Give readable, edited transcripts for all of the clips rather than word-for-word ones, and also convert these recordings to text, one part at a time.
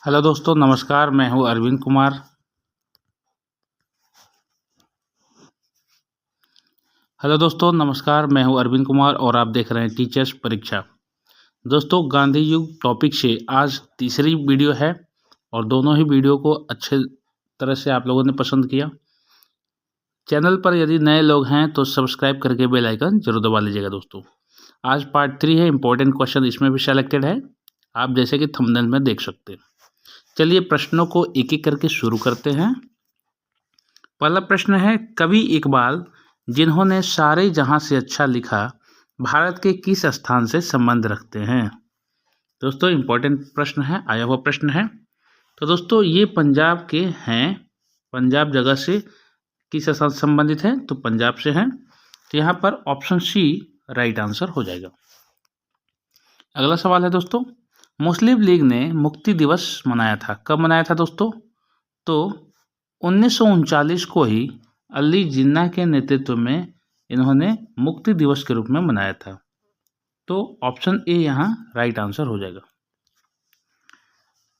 Hello दोस्तों, नमस्कार। मैं हूं अरविंद कुमार। हेलो दोस्तों, नमस्कार। मैं हूं अरविंद कुमार और आप देख रहे हैं टीचर्स परीक्षा। दोस्तों, गांधी युग टॉपिक से आज तीसरी वीडियो है और दोनों ही वीडियो को अच्छे तरह से आप लोगों ने पसंद किया। चैनल पर यदि नए लोग हैं तो सब्सक्राइब करके बेल आइकन जरूर दबा लीजिएगा। दोस्तों, आज पार्ट 3 है। इंपॉर्टेंट क्वेश्चन इसमें भी सेलेक्टेड है, आप जैसे कि थंबनेल में देख सकते हैं। चलिए प्रश्नों को एक एक करके शुरू करते हैं। पहला प्रश्न है, कवि इकबाल जिन्होंने सारे जहां से अच्छा लिखा भारत के किस स्थान से संबंध रखते हैं? दोस्तों, इंपॉर्टेंट प्रश्न है, आया हुआ प्रश्न है। तो दोस्तों, ये पंजाब के हैं। पंजाब जगह से किस स्थान से संबंधित है? तो पंजाब से हैं। तो यहाँ पर ऑप्शन सी राइट आंसर हो जाएगा। अगला सवाल है दोस्तों, मुस्लिम लीग ने मुक्ति दिवस मनाया था। कब मनाया था दोस्तों? तो 1939 को ही अली जिन्ना के नेतृत्व में इन्होंने मुक्ति दिवस के रूप में मनाया था। तो ऑप्शन ए यहाँ राइट आंसर हो जाएगा।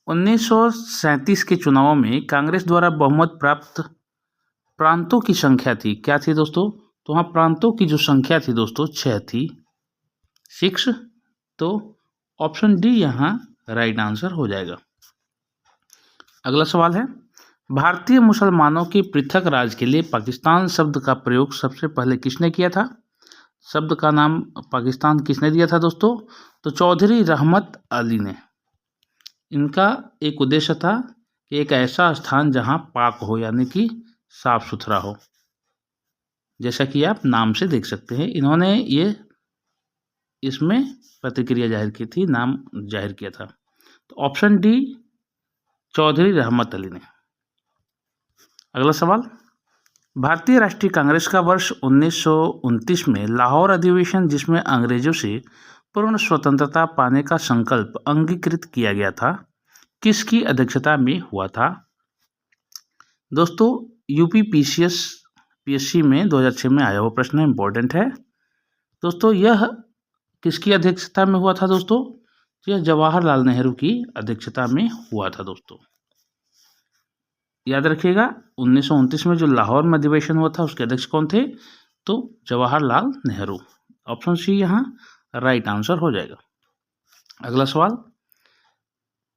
1937 के चुनावों में कांग्रेस द्वारा बहुमत प्राप्त प्रांतों की संख्या थी, क्या थी दोस्तों? तो वहाँ प्रांतों की जो संख्या थी दोस्तों 6 थी, 6। तो ऑप्शन डी यहाँ राइट आंसर हो जाएगा। अगला सवाल है, भारतीय मुसलमानों के पृथक राज्य के लिए पाकिस्तान शब्द का प्रयोग सबसे पहले किसने किया था? शब्द का नाम पाकिस्तान किसने दिया था दोस्तों? तो चौधरी रहमत अली ने। इनका एक उद्देश्य था कि एक ऐसा स्थान जहां पाक हो, यानी कि साफ सुथरा हो। जैसा कि आप नाम से देख सकते हैं, इन्होंने ये इसमें प्रतिक्रिया जाहिर की थी, नाम जाहिर किया था। तो ऑप्शन डी चौधरी रहमत अली ने। अगला सवाल, भारतीय राष्ट्रीय कांग्रेस का वर्ष 1929 में लाहौर अधिवेशन, जिसमें अंग्रेजों से पूर्ण स्वतंत्रता पाने का संकल्प अंगीकृत किया गया था, किसकी अध्यक्षता में हुआ था? दोस्तों, यूपी पीएससी में 2006 में आया हुआ प्रश्न है, इंपॉर्टेंट है। दोस्तों, यह किसकी अध्यक्षता में हुआ था दोस्तों? यह जवाहरलाल नेहरू की अध्यक्षता में हुआ था दोस्तों। याद रखिएगा, 1929 में जो लाहौर में अधिवेशन हुआ था उसके अध्यक्ष कौन थे? तो जवाहरलाल नेहरू। ऑप्शन सी यहाँ राइट आंसर हो जाएगा। अगला सवाल,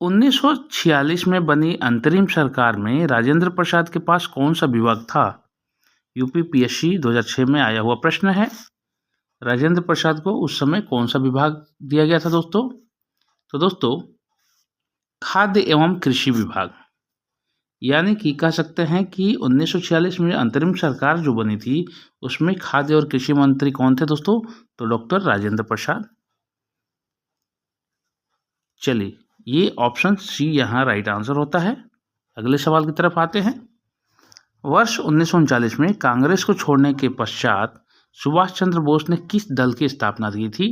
1946 में बनी अंतरिम सरकार में राजेंद्र प्रसाद के पास कौन सा विभाग था? यूपी पीएससी 2006 में आया हुआ प्रश्न है। राजेंद्र प्रसाद को उस समय कौन सा विभाग दिया गया था दोस्तों? तो दोस्तों, खाद्य एवं कृषि विभाग। यानी कि कह सकते हैं कि 1946 में अंतरिम सरकार जो बनी थी उसमें खाद्य और कृषि मंत्री कौन थे दोस्तों? तो डॉक्टर राजेंद्र प्रसाद। चलिए, ये ऑप्शन सी यहाँ राइट आंसर होता है। अगले सवाल की तरफ आते हैं। वर्ष 1939 में कांग्रेस को छोड़ने के पश्चात सुभाष चंद्र बोस ने किस दल की स्थापना की थी?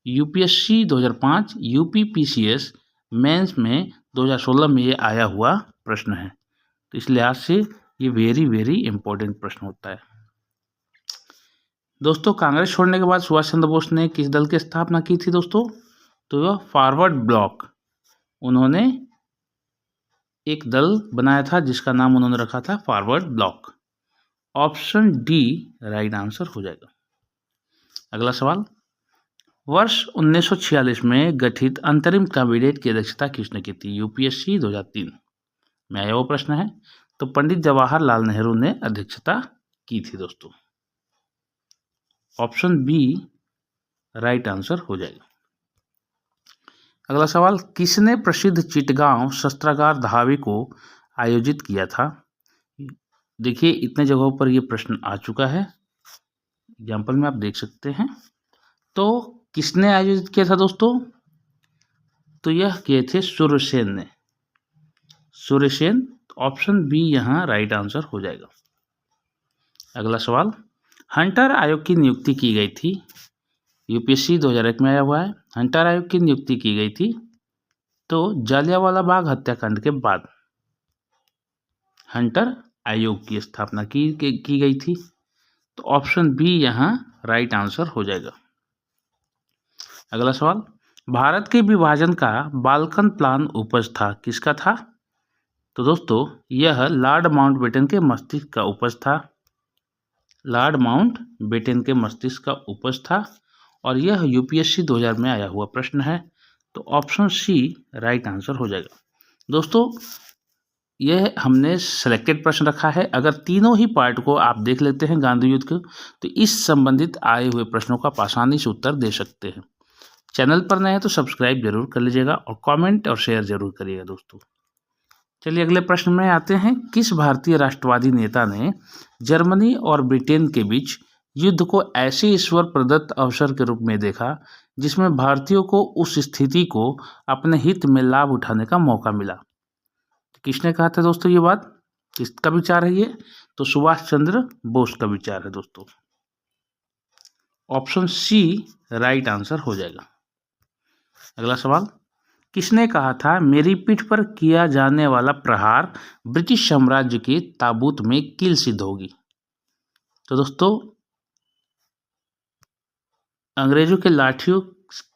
यूपीएससी 2005, यूपी पीसीएस मेंस में 2016 में ये आया हुआ प्रश्न है। तो इस लिहाज से ये वेरी वेरी इंपॉर्टेंट प्रश्न होता है। दोस्तों, कांग्रेस छोड़ने के बाद सुभाष चंद्र बोस ने किस दल की स्थापना की थी दोस्तों? तो वह फॉरवर्ड ब्लॉक, उन्होंने एक दल बनाया था जिसका नाम उन्होंने रखा था forward block. Option D right answer हो जाएगा। अगला सवाल, वर्ष 1946 में गठित अंतरिम कैबिनेट की अध्यक्षता किसने की थी? यूपीएससी 2003 में आया वो प्रश्न है। तो पंडित जवाहरलाल नेहरू ने अध्यक्षता की थी दोस्तों। ऑप्शन बी राइट आंसर हो जाएगा। अगला सवाल, किसने प्रसिद्ध चिटगांव शस्त्रागार धावे को आयोजित किया था? देखिए, इतने जगहों पर यह प्रश्न आ चुका है, एग्जाम्पल में आप देख सकते हैं। तो किसने आयोजित किया था दोस्तों? तो यह किए थे सूर्यसेन ने। सूर्यसेन। ऑप्शन बी यहाँ राइट आंसर हो जाएगा। अगला सवाल, हंटर आयोग की नियुक्ति की गई थी। यूपीएससी 2001 में आया हुआ है। हंटर आयोग की नियुक्ति की गई थी तो जालियांवाला बाग हत्याकांड के बाद हंटर आयोग की स्थापना की गई थी। तो ऑप्शन बी यहाँ राइट आंसर हो जाएगा। अगला सवाल, भारत के विभाजन का बाल्कन प्लान उपज था, किसका था? तो दोस्तों यह लॉर्ड माउंटबेटन के मस्तिष्क का उपज था। लॉर्ड माउंटबेटन के मस्तिष्क का उपज था और यह यूपीएससी 2000 में आया हुआ प्रश्न है। तो ऑप्शन सी राइट आंसर हो जाएगा। दोस्तों यह हमने सिलेक्टेड प्रश्न रखा है। अगर तीनों ही पार्ट को आप देख लेते हैं गांधी युद्ध को, तो इस संबंधित आए हुए प्रश्नों का आप आसानी से उत्तर दे सकते हैं। चैनल पर नए हैं तो सब्सक्राइब जरूर कर लीजिएगा और कमेंट और शेयर जरूर करिएगा दोस्तों। चलिए अगले प्रश्न में आते हैं। किस भारतीय राष्ट्रवादी नेता ने जर्मनी और ब्रिटेन के बीच युद्ध को ऐसे ईश्वर प्रदत्त अवसर के रूप में देखा जिसमें भारतीयों को उस स्थिति को अपने हित में लाभ उठाने का मौका मिला? किसने कहा था दोस्तों ये बात? किसका विचार है ये? तो सुभाष चंद्र बोस का विचार है दोस्तों। ऑप्शन सी राइट आंसर हो जाएगा। अगला सवाल, किसने कहा था मेरी पीठ पर किया जाने वाला प्रहार ब्रिटिश साम्राज्य के ताबूत में कील सिद्ध होगी? तो दोस्तों अंग्रेजों के लाठियों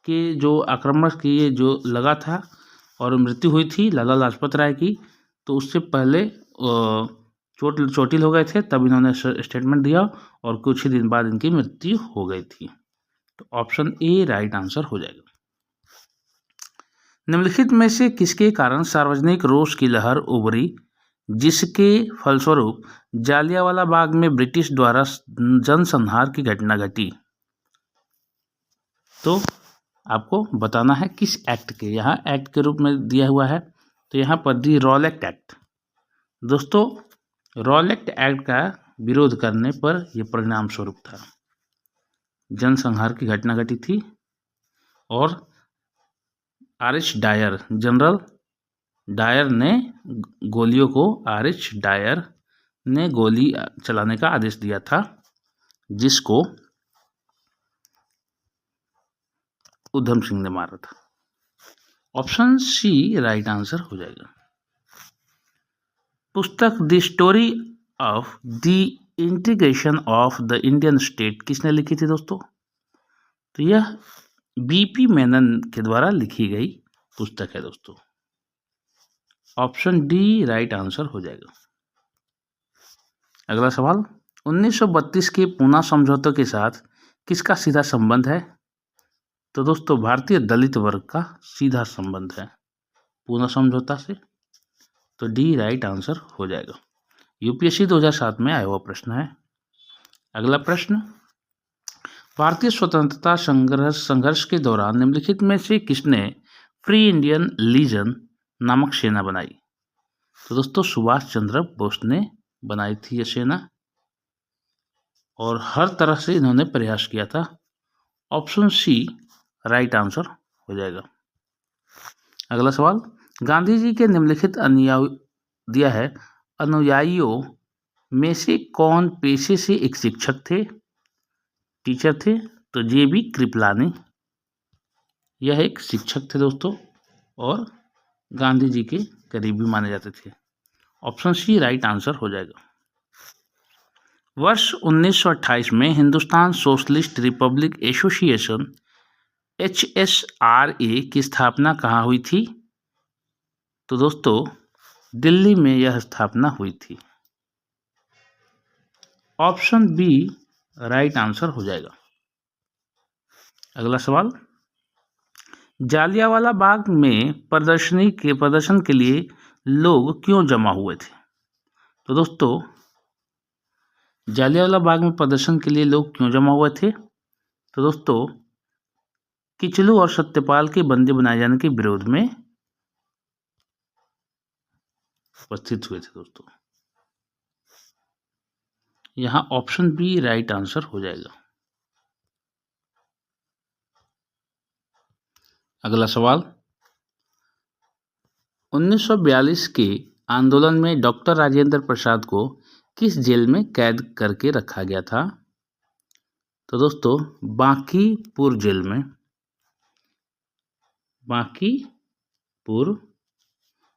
के जो आक्रमण किए जो लगा था और मृत्यु हुई थी लाला लाजपत राय की, तो उससे पहले चोटिल हो गए थे, तब इन्होंने स्टेटमेंट दिया और कुछ ही दिन बाद इनकी मृत्यु हो गई थी। तो ऑप्शन ए राइट आंसर हो जाएगा। निम्नलिखित में से किसके कारण सार्वजनिक रोष की लहर उभरी जिसके फलस्वरूप जालियांवाला बाग में ब्रिटिश द्वारा जनसंहार की घटना घटी? तो आपको बताना है किस एक्ट के, यहाँ एक्ट के रूप में दिया हुआ है, तो यहाँ पर दी रॉलेट एक्ट। दोस्तों रॉलेट एक्ट का विरोध करने पर यह परिणाम स्वरूप था। जनसंहार की घटना घटी थी और आर.एच. डायर, जनरल डायर ने गोलियों को आर.एच. डायर ने गोली चलाने का आदेश दिया था, जिसको उधम सिंह ने मारा था। ऑप्शन सी राइट आंसर हो जाएगा। पुस्तक the story of the integration of the Indian state किसने लिखी थी दोस्तों? तो यह बीपी मेनन के द्वारा लिखी गई पुस्तक है दोस्तों। ऑप्शन डी राइट आंसर हो जाएगा। अगला सवाल, 1932 के पूना समझौते के साथ किसका सीधा संबंध है? तो दोस्तों भारतीय दलित वर्ग का सीधा संबंध है पूना समझौता से। तो डी राइट आंसर हो जाएगा। यूपीएससी 2007 में आया हुआ प्रश्न है। अगला प्रश्न, भारतीय स्वतंत्रता संघर्ष के दौरान निम्नलिखित में से किसने फ्री इंडियन लीजन नामक सेना बनाई? तो दोस्तों सुभाष चंद्र बोस ने बनाई थी यह सेना और हर तरह से इन्होंने प्रयास किया था। ऑप्शन सी राइट आंसर हो जाएगा। अगला सवाल, गांधी जी के निम्नलिखित दिया है अनुयायियों में से कौन पेशे से एक शिक्षक थे, टीचर थे? तो जेबी कृपलानी, यह एक शिक्षक थे दोस्तों और गांधी जी के करीबी माने जाते थे। ऑप्शन सी राइट आंसर हो जाएगा। वर्ष 1928 में Hindustan socialist Republic association HSRA की स्थापना कहाँ हुई थी? तो दोस्तों दिल्ली में यह स्थापना हुई थी। ऑप्शन बी राइट आंसर हो जाएगा। अगला सवाल, जालियांवाला बाग में प्रदर्शन के लिए लोग क्यों जमा हुए थे? तो दोस्तों जालियांवाला बाग में प्रदर्शन के लिए लोग क्यों जमा हुए थे? तो दोस्तों किचलू और सत्यपाल के बंदी बनाए जाने के विरोध में उपस्थित हुए थे दोस्तों। यहाँ ऑप्शन बी राइट आंसर हो जाएगा। अगला सवाल, 1942 के आंदोलन में डॉक्टर राजेंद्र प्रसाद को किस जेल में कैद करके रखा गया था? तो दोस्तों बांकीपुर जेल में,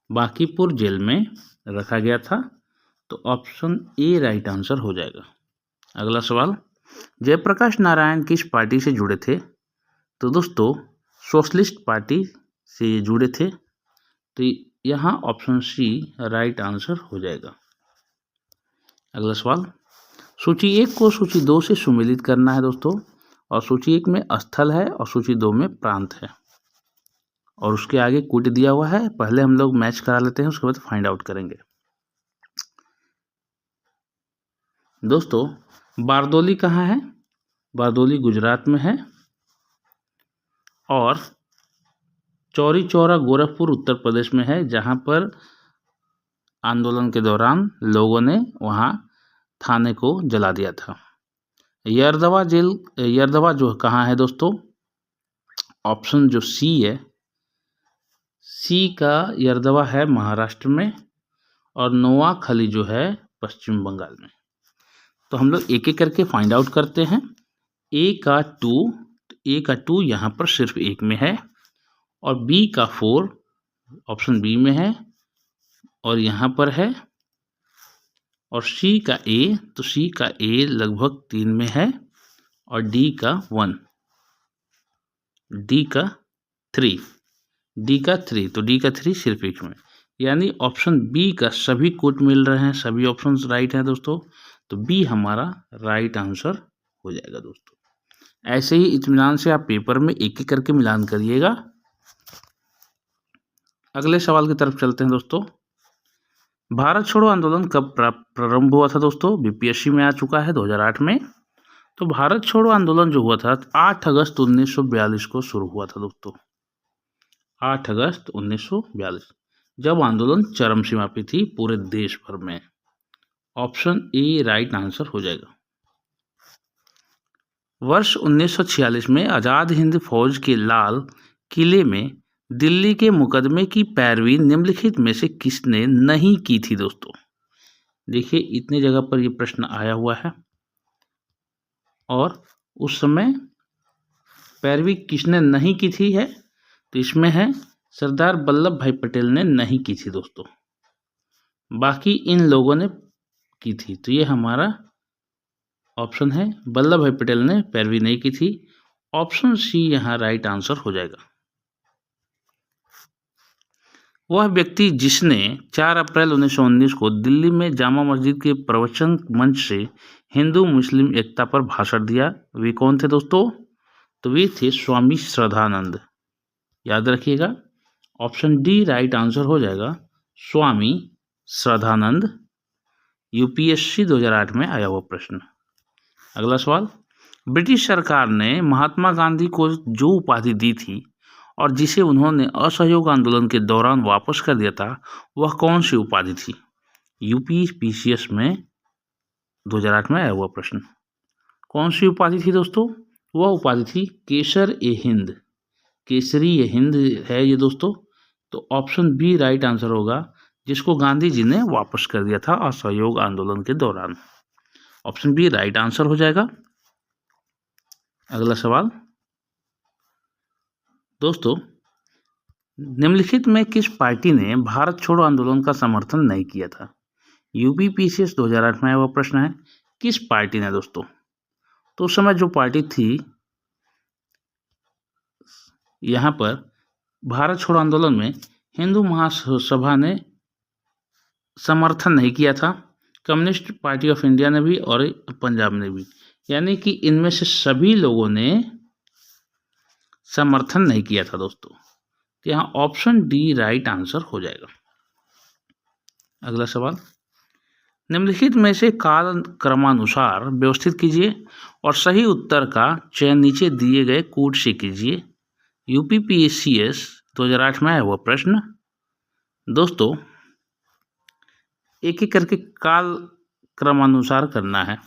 बांकीपुर जेल में रखा गया था। तो ऑप्शन ए राइट आंसर हो जाएगा। अगला सवाल, जयप्रकाश नारायण किस पार्टी से जुड़े थे? तो दोस्तों सोशलिस्ट पार्टी से ये जुड़े थे। तो यहाँ ऑप्शन सी राइट आंसर हो जाएगा। अगला सवाल, सूची 1 को सूची 2 से सुमेलित करना है दोस्तों, और सूची 1 में स्थल है और सूची 2 में प्रांत है, और उसके आगे कूट दिया हुआ है। पहले हम लोग मैच करा लेते हैं, उसके बाद फाइंड आउट करेंगे। दोस्तों, बारदोली कहाँ है? बारदोली गुजरात में है, और चौरी चौरा गोरखपुर उत्तर प्रदेश में है, जहाँ पर आंदोलन के दौरान लोगों ने वहाँ थाने को जला दिया था। यरदवा जेल, यरदवा जो कहाँ है दोस्तों? ऑप्शन जो सी है, सी का यरदवा है महाराष्ट्र में, और नोआखली जो है पश्चिम बंगाल में। तो हम लोग एक एक करके फाइंड आउट करते हैं। ए का 2 यहाँ पर सिर्फ 1 में है, और बी का 4 ऑप्शन बी में है और यहाँ पर है, और सी का ए, तो सी का ए लगभग 3 में है, और डी का 1, डी का 3, डी का 3, तो डी का 3 सिर्फ 1 में, यानी ऑप्शन बी का सभी कोट मिल रहे हैं, सभी ऑप्शंस राइट हैं दोस्तों। तो बी हमारा राइट आंसर हो जाएगा दोस्तों। ऐसे ही इत्मीनान से आप पेपर में एक एक करके मिलान करिएगा। अगले सवाल की तरफ चलते हैं दोस्तों। भारत छोड़ो आंदोलन कब प्रारंभ हुआ था दोस्तों? बीपीएससी में आ चुका है 2008 में। तो भारत छोड़ो आंदोलन जो हुआ था 8 अगस्त 1942 को शुरू हुआ था दोस्तों। 8 अगस्त 1942, जब आंदोलन चरम सीमा पे थी पूरे देश भर में। ऑप्शन ए राइट आंसर हो जाएगा। वर्ष 1946 में आज़ाद हिंद फौज के लाल किले में दिल्ली के मुकदमे की पैरवी निम्नलिखित में से किसने नहीं की थी दोस्तों? देखिए, इतनी जगह पर यह प्रश्न आया हुआ है, और उस समय पैरवी किसने नहीं की थी है, तो इसमें है सरदार वल्लभ भाई पटेल ने नहीं की थी दोस्तों, बाकी इन लोगों ने की थी। तो ये हमारा ऑप्शन है, वल्लभ भाई पटेल ने पैरवी नहीं की थी। ऑप्शन सी यहाँ राइट आंसर हो जाएगा। वह व्यक्ति जिसने 4 अप्रैल 1919 को दिल्ली में जामा मस्जिद के प्रवचन मंच से हिंदू मुस्लिम एकता पर भाषण दिया, वे कौन थे दोस्तों? तो वे थे स्वामी श्रद्धानंद। याद रखिएगा, ऑप्शन डी राइट आंसर हो जाएगा, स्वामी श्रद्धानंद। यूपीएससी 2008 में आया हुआ प्रश्न। अगला सवाल, ब्रिटिश सरकार ने महात्मा गांधी को जो उपाधि दी थी और जिसे उन्होंने असहयोग आंदोलन के दौरान वापस कर दिया था, वह कौन सी उपाधि थी? यूपीपीसीएस में 2008 में आया हुआ प्रश्न। कौन सी उपाधि थी दोस्तों? वह उपाधि थी केसर ए हिंद, केसरी ए हिंद है ये दोस्तों। तो ऑप्शन बी राइट आंसर होगा, जिसको गांधी जी ने वापस कर दिया था असहयोग आंदोलन के दौरान। ऑप्शन बी राइट आंसर हो जाएगा। अगला सवाल दोस्तों, निम्नलिखित में किस पार्टी ने भारत छोड़ो आंदोलन का समर्थन नहीं किया था? यूपीपीसीएस 2008 में आया हुआ प्रश्न है, किस पार्टी ने दोस्तों? तो उस समय जो पार्टी थी, यहाँ पर भारत छोड़ो आंदोलन में हिंदू महासभा ने समर्थन नहीं किया था, कम्युनिस्ट पार्टी ऑफ इंडिया ने भी और पंजाब ने भी, यानी कि इनमें से सभी लोगों ने समर्थन नहीं किया था दोस्तों। तो यहाँ ऑप्शन डी राइट आंसर हो जाएगा। अगला सवाल, निम्नलिखित में से काल क्रमानुसार व्यवस्थित कीजिए और सही उत्तर का चयन नीचे दिए गए कोड से कीजिए। यूपीपीसीएस 2008 में आया हुआ प्रश्न दोस्तों, एक एक करके काल क्रमानुसार करना है।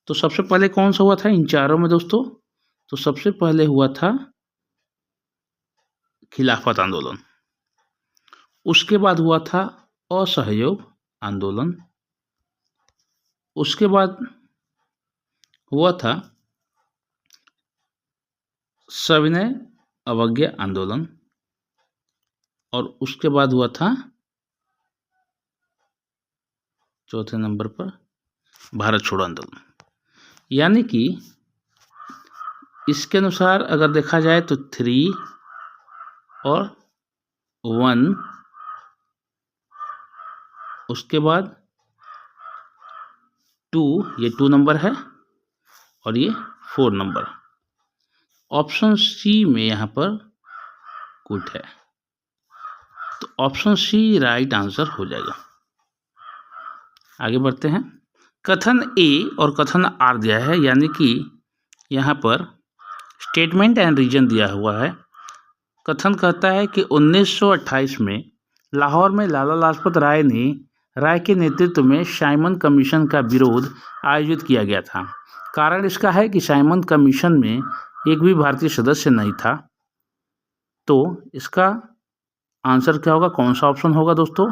तो सबसे पहले कौन सा हुआ था इन चारों में दोस्तों? तो सबसे पहले हुआ था खिलाफत आंदोलन, उसके बाद हुआ था असहयोग आंदोलन, उसके बाद हुआ था सविनय अवज्ञा आंदोलन, और उसके बाद हुआ था चौथे नंबर पर भारत छोड़ो आंदोलन। यानी कि इसके अनुसार अगर देखा जाए तो 3 और 1, उसके बाद 2, ये 2 नंबर है और ये 4 नंबर। ऑप्शन सी में यहाँ पर कुट है, तो ऑप्शन सी राइट आंसर हो जाएगा। आगे बढ़ते हैं। कथन ए और कथन आर दिया है, यानी कि यहाँ पर स्टेटमेंट एंड रीजन दिया हुआ है। कथन कहता है कि 1928 में लाहौर में लाला लाजपत राय के नेतृत्व में साइमन कमीशन का विरोध आयोजित किया गया था। कारण इसका है कि साइमन कमीशन में एक भी भारतीय सदस्य नहीं था। तो इसका आंसर क्या होगा, कौन सा ऑप्शन होगा दोस्तों?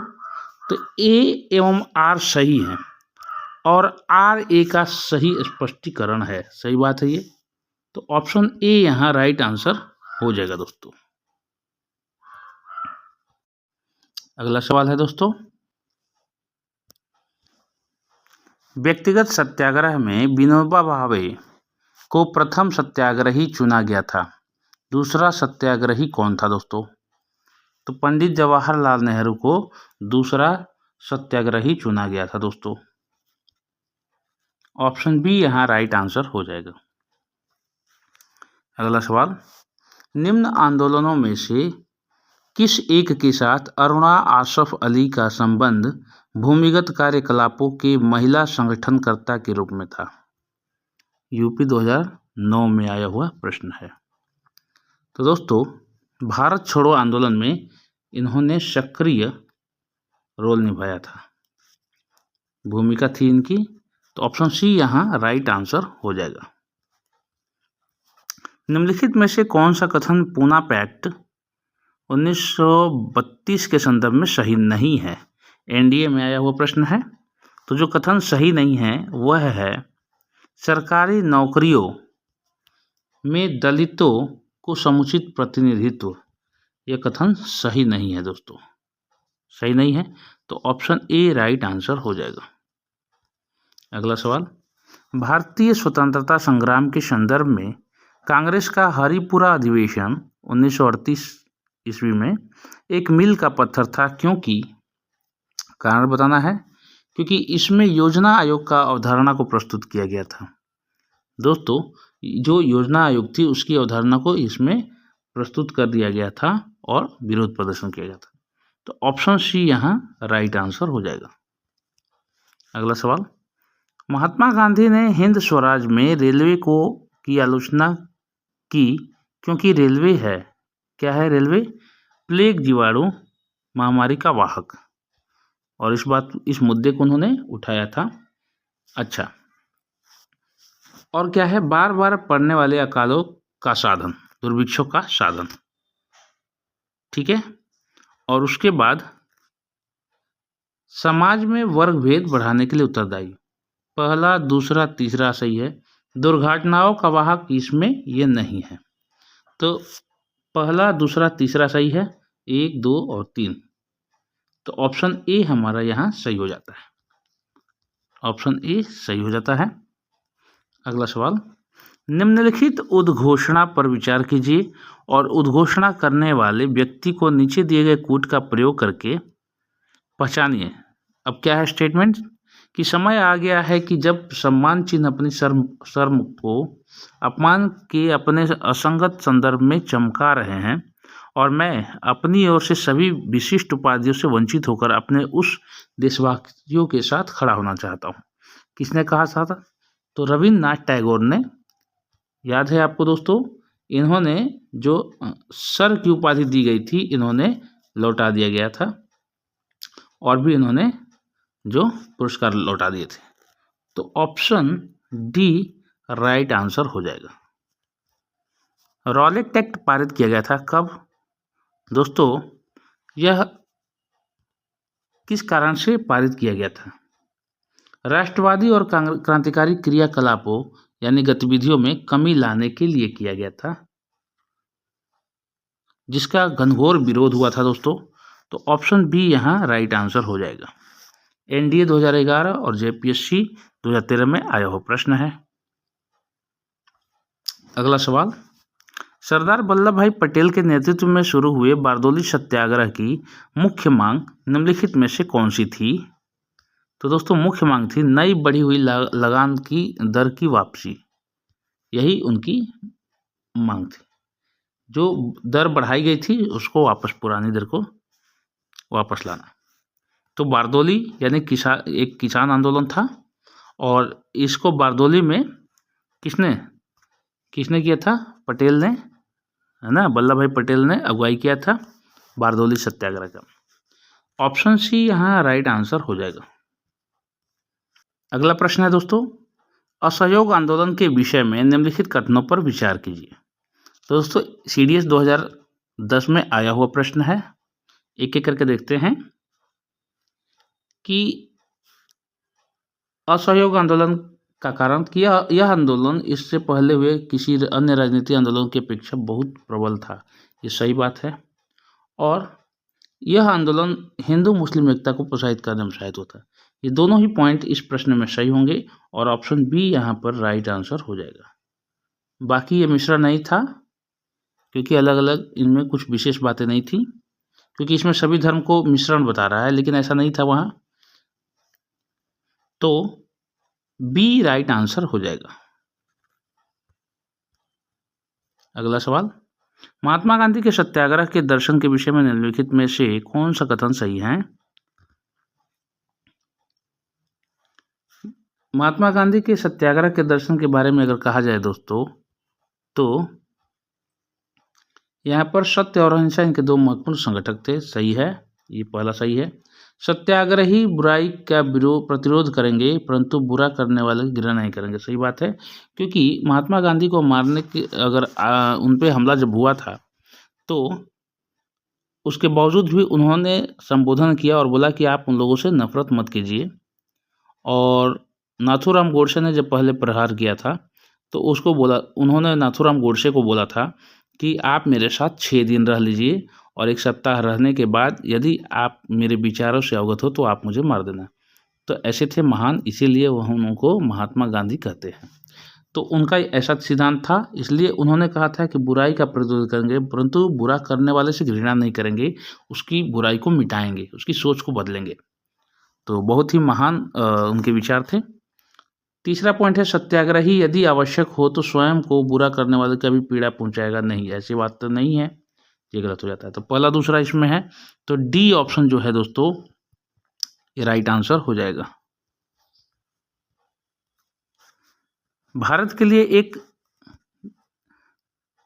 तो ए एवं आर सही है और आर ए का सही स्पष्टीकरण है। सही बात है ये, तो ऑप्शन ए यहाँ राइट आंसर हो जाएगा दोस्तों। अगला सवाल है दोस्तों, व्यक्तिगत सत्याग्रह में विनोबा भावे को प्रथम सत्याग्रही चुना गया था। दूसरा सत्याग्रही कौन था दोस्तों? तो पंडित जवाहरलाल नेहरू को दूसरा सत्याग्रही चुना गया था दोस्तों। ऑप्शन बी यहाँ राइट आंसर हो जाएगा। अगला सवाल, निम्न आंदोलनों में से किस एक के साथ अरुणा आसफ अली का संबंध भूमिगत कार्यकलापों के महिला संगठनकर्ता के रूप में था? यूपी 2009 में आया हुआ प्रश्न है। तो दोस्तों, भारत छोड़ो आंदोलन में इन्होंने सक्रिय रोल निभाया था, भूमिका थी इनकी। तो ऑप्शन सी यहाँ राइट आंसर हो जाएगा। निम्नलिखित में से कौन सा कथन पूना पैक्ट 1932 के संदर्भ में सही नहीं है? एनडीए में आया हुआ प्रश्न है। तो जो कथन सही नहीं है वह है सरकारी नौकरियों में दलितों को समुचित प्रतिनिधित्व। यह कथन सही नहीं है दोस्तों, सही नहीं है, तो ऑप्शन ए राइट आंसर हो जाएगा। अगला सवाल, भारतीय स्वतंत्रता संग्राम के संदर्भ में कांग्रेस का हरिपुरा अधिवेशन 1938 ईस्वी में एक मील का पत्थर था, क्योंकि कारण बताना है, क्योंकि इसमें योजना आयोग का अवधारणा को प्रस्तुत किया गया था। दोस्तों, जो योजना आयोग थी उसकी अवधारणा को इसमें प्रस्तुत कर दिया गया था और विरोध प्रदर्शन किया गया था। तो ऑप्शन सी यहाँ राइट आंसर हो जाएगा। अगला सवाल, महात्मा गांधी ने हिंद स्वराज में रेलवे को की आलोचना की क्योंकि रेलवे है, क्या है रेलवे? प्लेग जीवाणु महामारी का वाहक, और इस मुद्दे को उन्होंने उठाया था। अच्छा, और क्या है? बार बार पड़ने वाले अकालों का साधन, दुर्भिक्षों का साधन, ठीक है। और उसके बाद समाज में वर्ग भेद बढ़ाने के लिए उत्तरदायी। पहला, दूसरा, तीसरा सही है। दुर्घटनाओं का वाहक इसमें ये नहीं है। तो पहला, दूसरा, तीसरा सही है, 1, 2 और 3। तो ऑप्शन ए हमारा यहाँ सही हो जाता है। ऑप्शन ए सही हो जाता है। अगला सवाल, निम्नलिखित उद्घोषणा पर विचार कीजिए और उद्घोषणा करने वाले व्यक्ति को नीचे दिए गए कूट का प्रयोग करके पहचानिए। अब क्या है स्टेटमेंट कि समय आ गया है कि जब सम्मान चिन्ह अपनी शर्म को अपमान के अपने असंगत संदर्भ में चमका रहे हैं और मैं अपनी ओर से सभी विशिष्ट उपाधियों से वंचित होकर अपने उस देशवासियों के साथ खड़ा होना चाहता हूँ। किसने कहा था? तो रविन्द्रनाथ टैगोर ने। याद है आपको दोस्तों, इन्होंने जो सर की उपाधि दी गई थी इन्होंने लौटा दिया गया था, और भी इन्होंने जो पुरस्कार लौटा दिए थे। तो ऑप्शन डी राइट आंसर हो जाएगा। रॉलेट एक्ट पारित किया गया था कब दोस्तों? यह किस कारण से पारित किया गया था? राष्ट्रवादी और क्रांतिकारी क्रियाकलापों यानी गतिविधियों में कमी लाने के लिए किया गया था, जिसका घनघोर विरोध हुआ था दोस्तों। तो ऑप्शन बी यहाँ राइट आंसर हो जाएगा। एनडीए 2011 और जेपीएससी 2013 में आया हुआ प्रश्न है। अगला सवाल, सरदार वल्लभ भाई पटेल के नेतृत्व में शुरू हुए बारदोली सत्याग्रह की मुख्य मांग निम्नलिखित में से कौन सी थी? तो दोस्तों मुख्य मांग थी नई बढ़ी हुई लगान की दर की वापसी। यही उनकी मांग थी। जो दर बढ़ाई गई थी उसको वापस, पुरानी दर को वापस लाना। तो बारदोली यानी एक किसान आंदोलन था और इसको बारदोली में किसने किया था? पटेल ने, है ना, वल्लभ भाई पटेल ने अगुवाई किया था बारदोली सत्याग्रह का। ऑप्शन सी यहाँ राइट आंसर हो जाएगा। अगला प्रश्न है दोस्तों, असहयोग आंदोलन के विषय में निम्नलिखित कथनों पर विचार कीजिए। तो दोस्तों CDS 2010 में आया हुआ प्रश्न है, एक एक करके देखते हैं कि असहयोग आंदोलन का कारण कि यह आंदोलन इससे पहले हुए किसी अन्य राजनीतिक आंदोलन की अपेक्षा बहुत प्रबल था। ये सही बात है। और यह आंदोलन हिंदू मुस्लिम एकता को प्रोत्साहित करने में सहायक होता है। ये दोनों ही पॉइंट इस प्रश्न में सही होंगे और ऑप्शन बी यहाँ पर राइट आंसर हो जाएगा। बाकी ये मिश्रण नहीं था क्योंकि अलग अलग इनमें कुछ विशेष बातें नहीं थी, क्योंकि इसमें सभी धर्म को मिश्रण बता रहा है, लेकिन ऐसा नहीं था वहाँ। तो बी राइट आंसर हो जाएगा। अगला सवाल, महात्मा गांधी के सत्याग्रह के दर्शन के विषय में निम्नलिखित में से कौन सा कथन सही है? महात्मा गांधी के सत्याग्रह के दर्शन के बारे में अगर कहा जाए दोस्तों, तो यहाँ पर सत्य और अहिंसा इनके दो महत्वपूर्ण संगठक थे। सही है, ये पहला सही है। सत्याग्रही बुराई का प्रतिरोध करेंगे परंतु बुरा करने वाले की घृणा नहीं करेंगे। सही बात है, क्योंकि महात्मा गांधी को मारने की अगर उन पे हमला जब हुआ था तो उसके बावजूद भी उन्होंने संबोधन किया और बोला कि आप उन लोगों से नफरत मत कीजिए। और नाथूराम गोडसे ने जब पहले प्रहार किया था तो उसको बोला, उन्होंने नाथूराम गोडसे को बोला था कि आप मेरे साथ 6 दिन रह लीजिए और 1 सप्ताह रहने के बाद यदि आप मेरे विचारों से अवगत हो तो आप मुझे मार देना। तो ऐसे थे महान, इसीलिए वह उनको महात्मा गांधी कहते हैं। तो उनका ऐसा सिद्धांत था, इसलिए उन्होंने कहा था कि बुराई का प्रतिरोध करेंगे परंतु बुरा करने वाले से घृणा नहीं करेंगे, उसकी बुराई को मिटाएंगे, उसकी सोच को बदलेंगे। तो बहुत ही महान उनके विचार थे। तीसरा पॉइंट है, सत्याग्रही यदि आवश्यक हो तो स्वयं को बुरा करने वाले का भी पीड़ा पहुंचाएगा नहीं। ऐसी बात तो नहीं है, ये गलत हो जाता है। तो पहला दूसरा इसमें है, तो डी ऑप्शन जो है दोस्तों ये राइट आंसर हो जाएगा। भारत के लिए एक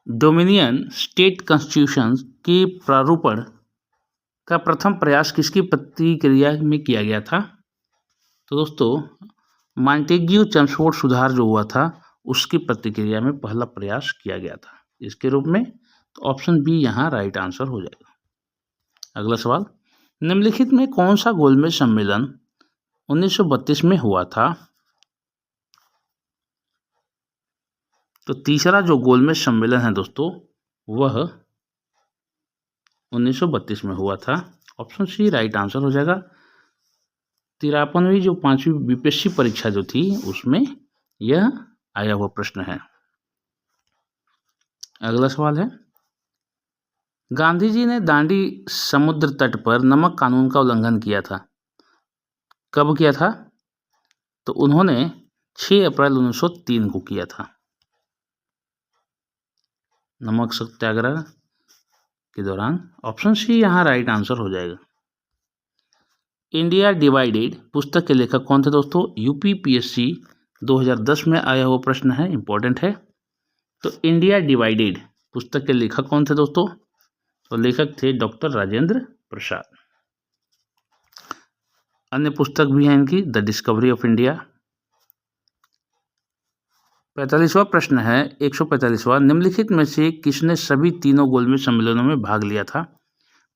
डोमिनियन स्टेट कॉन्स्टिट्यूशन के प्रारूपण का प्रथम प्रयास किसकी प्रतिक्रिया में किया गया था? तो दोस्तों मॉन्टेग्यू चेम्सफोर्ड सुधार जो हुआ था उसकी प्रतिक्रिया में पहला प्रयास किया गया था इसके रूप में। तो ऑप्शन बी यहाँ राइट आंसर हो जाएगा। अगला सवाल, निम्नलिखित में कौन सा गोलमेज सम्मेलन 1932 में हुआ था? तो तीसरा जो गोलमेज सम्मेलन है दोस्तों वह 1932 में हुआ था। ऑप्शन सी राइट आंसर हो जाएगा। 53वीं जो 5वीं बीपीएससी परीक्षा जो थी उसमें यह आया हुआ प्रश्न है। अगला सवाल है, गांधी जी ने दांडी समुद्र तट पर नमक कानून का उल्लंघन किया था, कब किया था? तो उन्होंने 6 अप्रैल 1903 को किया था। नमक सत्याग्रह के दौरान। ऑप्शन सी यहाँ राइट आंसर हो जाएगा। इंडिया डिवाइडेड पुस्तक के लेखक कौन थे दोस्तों? UPPSC 2010 में आया हुआ प्रश्न है, इंपॉर्टेंट है। तो इंडिया डिवाइडेड पुस्तक के लेखक कौन थे दोस्तों? तो लेखक थे डॉक्टर राजेंद्र प्रसाद। अन्य पुस्तक भी है इनकी, द डिस्कवरी ऑफ इंडिया। 45वां प्रश्न है, 145वां, निम्नलिखित में से किसने सभी तीनों गोलमेज सम्मेलनों में भाग लिया था?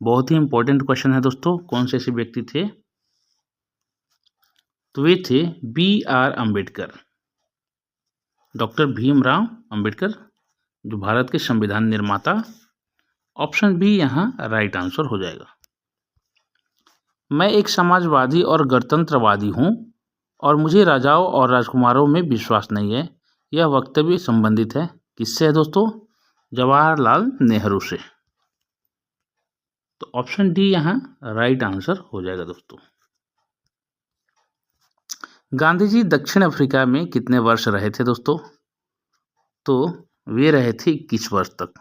बहुत ही इंपॉर्टेंट क्वेश्चन है दोस्तों। कौन से ऐसे व्यक्ति थे? तो वे थे BR अम्बेडकर, डॉक्टर भीमराव अंबेडकर, जो भारत के संविधान निर्माता। ऑप्शन बी यहाँ राइट आंसर हो जाएगा। मैं एक समाजवादी और गणतंत्रवादी हूँ और मुझे राजाओं और राजकुमारों में विश्वास नहीं है, यह वक्तव्य संबंधित है। किससे है दोस्तों? जवाहरलाल नेहरू से। तो ऑप्शन डी यहाँ राइट आंसर हो जाएगा दोस्तों। गांधी जी दक्षिण अफ्रीका में कितने वर्ष रहे थे दोस्तों? तो वे रहे थे 21 वर्ष तक।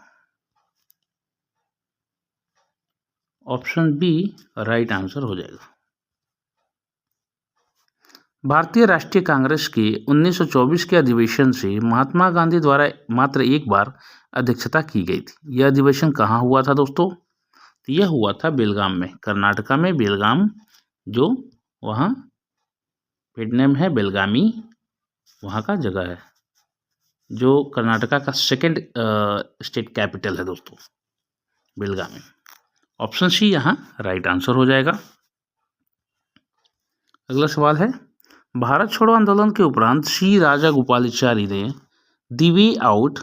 ऑप्शन बी राइट आंसर हो जाएगा। भारतीय राष्ट्रीय कांग्रेस के 1924 के अधिवेशन से महात्मा गांधी द्वारा मात्र एक बार अध्यक्षता की गई थी। यह अधिवेशन कहाँ हुआ था दोस्तों? यह हुआ था बेलगाम में, कर्नाटका में बेलगाम, जो वहाँ पेड नेम है बेलगामी, वहाँ का जगह है, जो कर्नाटका का सेकंड स्टेट कैपिटल है दोस्तों, बेलगामी। ऑप्शन सी यहाँ राइट आंसर हो जाएगा। अगला सवाल है, भारत छोड़ो आंदोलन के उपरांत सी राजागोपालाचारी ने द वे आउट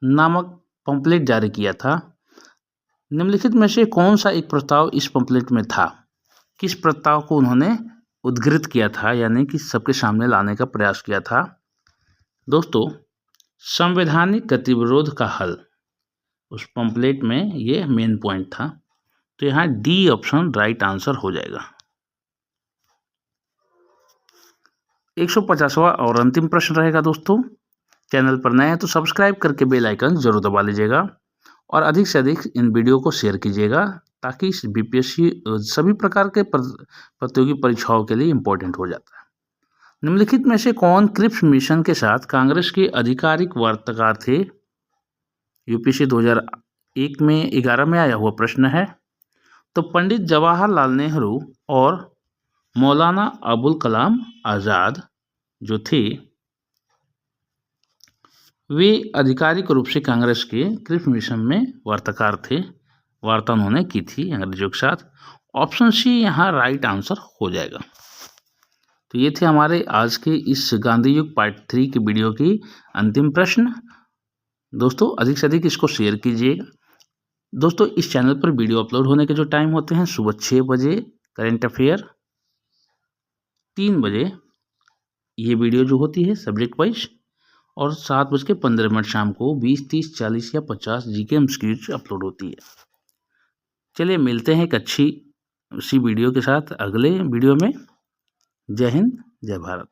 नामक पंपलेट जारी किया था। निम्नलिखित में से कौन सा एक प्रस्ताव इस पंपलेट में था? किस प्रस्ताव को उन्होंने उद्धृत किया था, यानी कि सबके सामने लाने का प्रयास किया था? दोस्तों, संवैधानिक गतिविरोध का हल, उस पंपलेट में ये मेन पॉइंट था। तो यहाँ डी ऑप्शन राइट आंसर हो जाएगा। 150वां और अंतिम प्रश्न रहेगा दोस्तों। चैनल पर नए हैं तो सब्सक्राइब करके बेल आइकन जरूर दबा लीजिएगा और अधिक से अधिक इन वीडियो को शेयर कीजिएगा, ताकि बीपीएससी सभी प्रकार के प्रतियोगी परीक्षाओं के लिए इम्पोर्टेंट हो जाता है। निम्नलिखित में से कौन क्रिप्स मिशन के साथ कांग्रेस के आधिकारिक वार्ताकार थे? यूपीएससी 2001 में 11 में आया हुआ प्रश्न है। तो पंडित जवाहरलाल नेहरू और मौलाना अबुल कलाम आज़ाद जो थे, वे आधिकारिक रूप से कांग्रेस के क्रिप्स मिशन में वार्ताकार थे। वार्ता उन्होंने की थी अंग्रेजों के साथ। ऑप्शन सी यहाँ राइट आंसर हो जाएगा। तो ये थे हमारे आज के इस गांधी युग पार्ट 3 की वीडियो की अंतिम प्रश्न। दोस्तों, अधिक से अधिक इसको शेयर कीजिएगा। दोस्तों, इस चैनल पर वीडियो अपलोड होने के जो टाइम होते हैं, सुबह 6 बजे करेंट अफेयर, 3 बजे ये वीडियो जो होती है सब्जेक्ट वाइज, और 7:15 शाम को 20, 30, 40 या 50 जीके एमसीक्यूज अपलोड होती है। चलिए मिलते हैं एक अच्छी सी वीडियो के साथ अगले वीडियो में। जय हिंद, जय भारत।